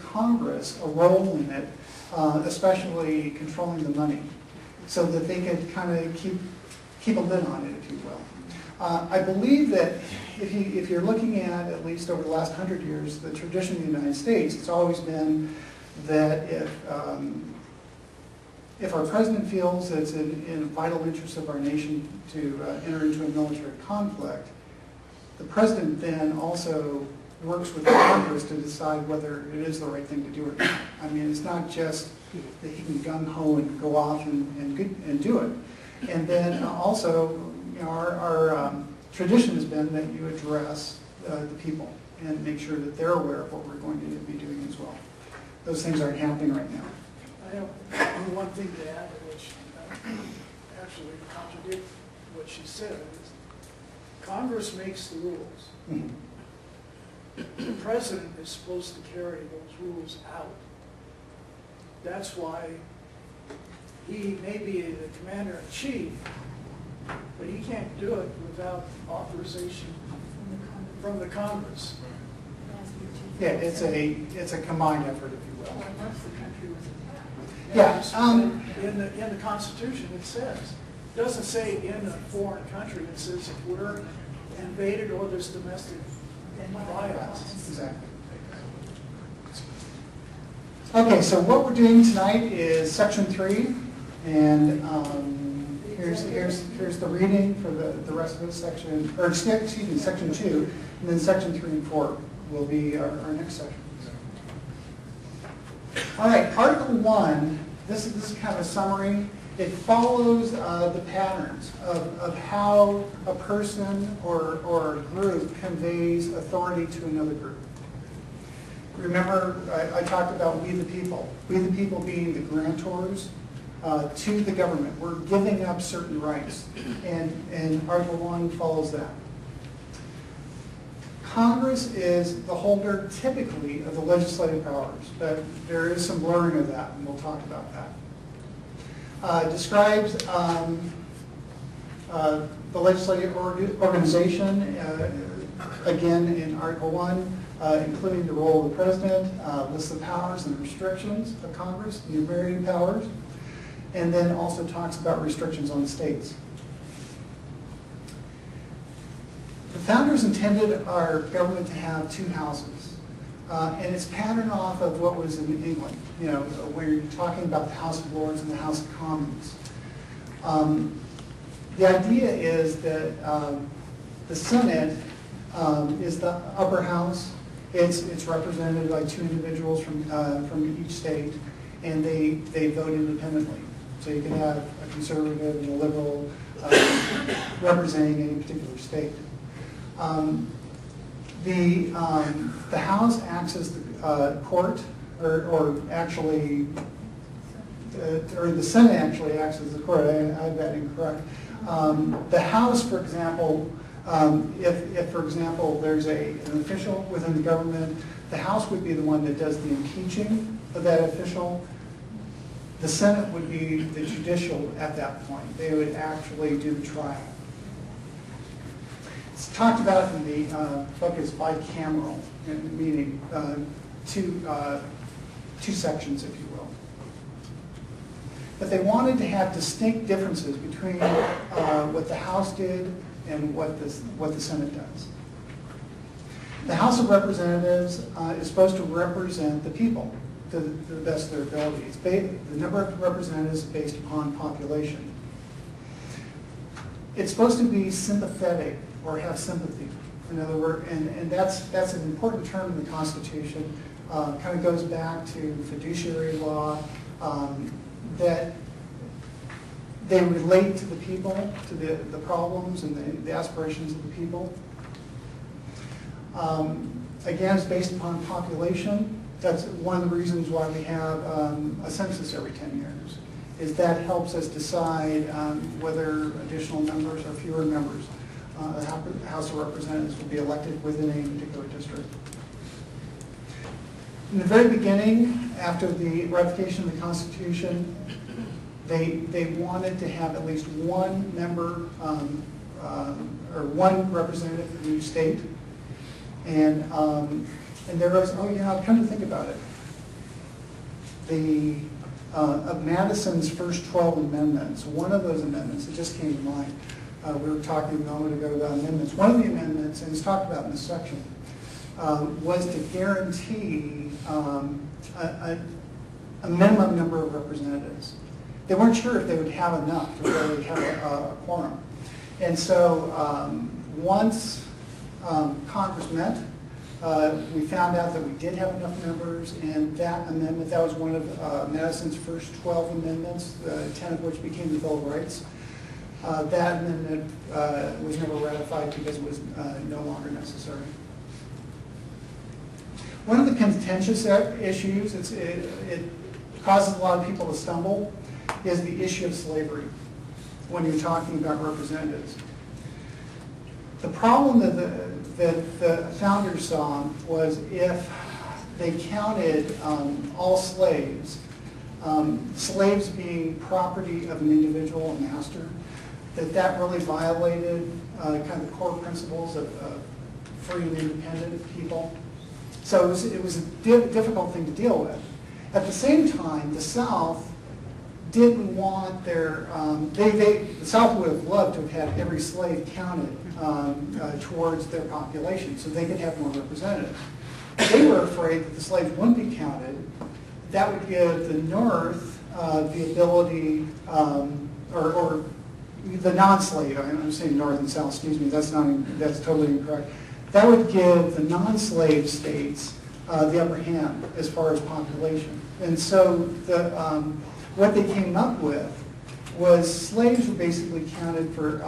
Congress a role in it, especially controlling the money, so that they could kind of keep a lid on it, if you will. I believe that if you're looking at least over the last 100 years, the tradition in the United States, it's always been that if our president feels that it's in a vital interest of our nation to enter into a military conflict, the president then also works with the Congress to decide whether it is the right thing to do or not. I mean, it's not just that he can gung-ho and go off and do it. And then also, you know, our tradition has been that you address the people and make sure that they're aware of what we're going to be doing as well. Those things aren't happening right now. I have one thing to add, which actually contradicts what she said. Is Congress makes the rules. Mm-hmm. The president is supposed to carry those rules out. That's why he may be the commander-in-chief, but he can't do it without authorization from the Congress. Yeah, it's a combined effort, if you will. Once the country was attacked. Yeah. In the Constitution it says. It doesn't say in a foreign country. It says if we're invaded or there's domestic violence. Exactly. Okay, so what we're doing tonight is section 3, and here's the reading for the rest of it. Section 2, and then section 3 and 4 will be our next section. All right, Article 1. This is kind of a summary. It follows the patterns of how a person or a group conveys authority to another group. Remember, I talked about we the people. We the people being the grantors to the government. We're giving up certain rights, and Article 1 follows that. Congress is the holder typically of the legislative powers, but there is some blurring of that, and we'll talk about that. Describes the legislative organization, again in Article 1, including the role of the president, lists the powers and restrictions of Congress, the enumerated powers, and then also talks about restrictions on the states. The founders intended our government to have 2 houses. And it's patterned off of what was in England, you know, where you're talking about the House of Lords and the House of Commons. The idea is that the Senate is the upper house. It's represented by 2 individuals from each state, and they vote independently. So you can have a conservative and a liberal representing any particular state. The House acts as the court, or actually, or the Senate actually acts as the court. I had that incorrect. The House, for example, if for example there's an official within the government, the House would be the one that does the impeaching of that official. The Senate would be the judicial at that point. They would actually do the trial. It's talked about in the book as bicameral, meaning two sections, if you will. But they wanted to have distinct differences between what the House did and what the Senate does. The House of Representatives is supposed to represent the people to the best of their abilities. The number of representatives is based upon population. It's supposed to be sympathetic or have sympathy. In other words, and that's an important term in the Constitution. Kind of goes back to fiduciary law, that they relate to the people, to the problems and the aspirations of the people. Again, it's based upon population. That's one of the reasons why we have a census every 10 years, is that helps us decide whether additional members or fewer members the House of Representatives will be elected within a particular district. In the very beginning, after the ratification of the Constitution, they wanted to have at least one member or one representative from each state. And there was, oh yeah, come to think about it, of Madison's first 12 amendments, one of those amendments, it just came to mind, we were talking a moment ago about amendments. One of the amendments, and it's talked about in this section, was to guarantee a minimum number of representatives. They weren't sure if they would have enough to really have a quorum. And so once Congress met, we found out that we did have enough members, and that amendment, that was one of Madison's first 12 amendments, 10 of which became the Bill of Rights. That amendment was never ratified because it was no longer necessary. One of the contentious issues, it causes a lot of people to stumble, is the issue of slavery when you're talking about representatives. The problem that the founders saw was if they counted all slaves, slaves being property of an individual, a master, that really violated kind of the core principles of free and independent people. So it was a difficult thing to deal with. At the same time, the South didn't want their, the South would have loved to have had every slave counted towards their population so they could have more representatives. They were afraid that the slaves wouldn't be counted. That would give the North the ability, or the non-slave, I'm saying North and South, excuse me, that's totally incorrect. That would give the non-slave states the upper hand as far as population. And so what they came up with was slaves were basically counted for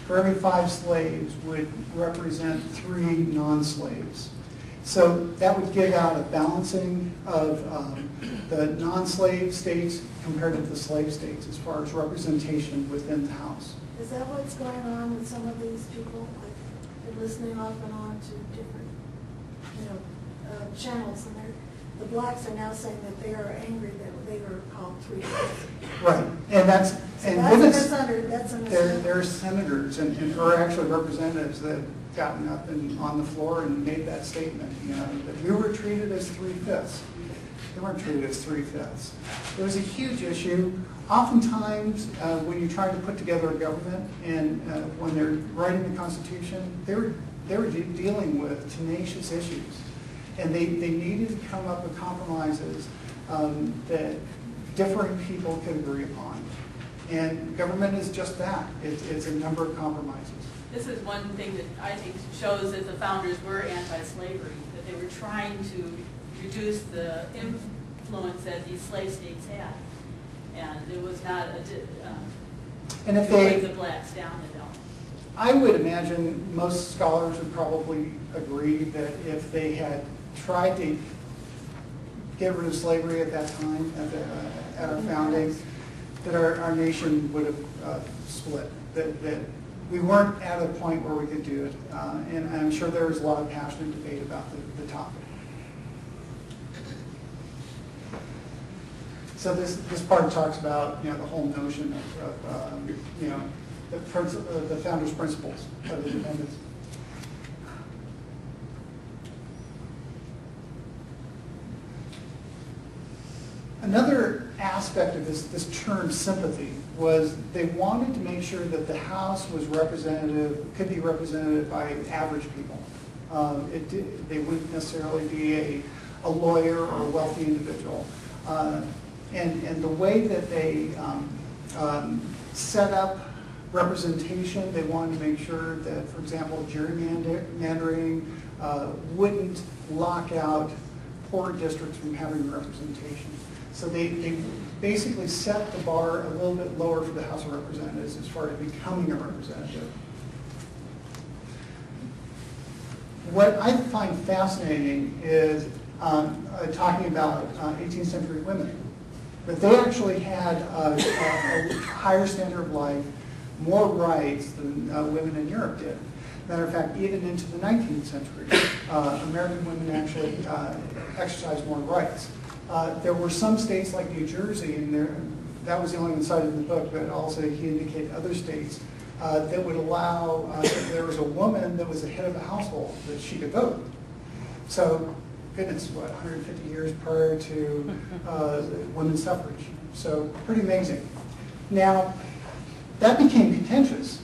every 5 slaves would represent 3 non-slaves. So that would give out a balancing of the non-slave states compared to the slave states as far as representation within the House. Is that what's going on with some of these people? Like they're listening off and on to different, channels, and the blacks are now saying that they are angry that they were called 3 days. Right, and that's there are senators or actually representatives that have gotten up and on the floor and made that statement. That we were treated as 3/5. They weren't treated as 3/5. It was a huge issue. Oftentimes, when you try to put together a government and when they're writing the Constitution, they were dealing with tenacious issues. And they needed to come up with compromises that differing people could agree upon. And government is just that. It's a number of compromises. This is one thing that I think shows that the founders were anti-slavery, that they were trying to reduce the influence that these slave states had. And it was not and if to break the blacks down at all. I would imagine most scholars would probably agree that if they had tried to get rid of slavery at that time, at our founding, that our nation would have split. That we weren't at a point where we could do it. And I'm sure there was a lot of passionate debate about the topic. So this part talks about the whole notion of the founders' principles of independence. Another aspect of this term sympathy was they wanted to make sure that the House was could be represented by average people. They wouldn't necessarily be a lawyer or a wealthy individual. And the way that they set up representation, they wanted to make sure that, for example, gerrymandering wouldn't lock out poor districts from having representation. So they basically set the bar a little bit lower for the House of Representatives as far as becoming a representative. What I find fascinating is talking about 18th century women. But they actually had a higher standard of life, more rights than women in Europe did. Matter of fact, even into the 19th century, American women actually exercised more rights. There were some states like New Jersey, and that was the only one cited in the book, but also he indicated other states that would allow, if there was a woman that was the head of the household, that she could vote. So goodness, what, 150 years prior to women's suffrage. So pretty amazing. Now, that became contentious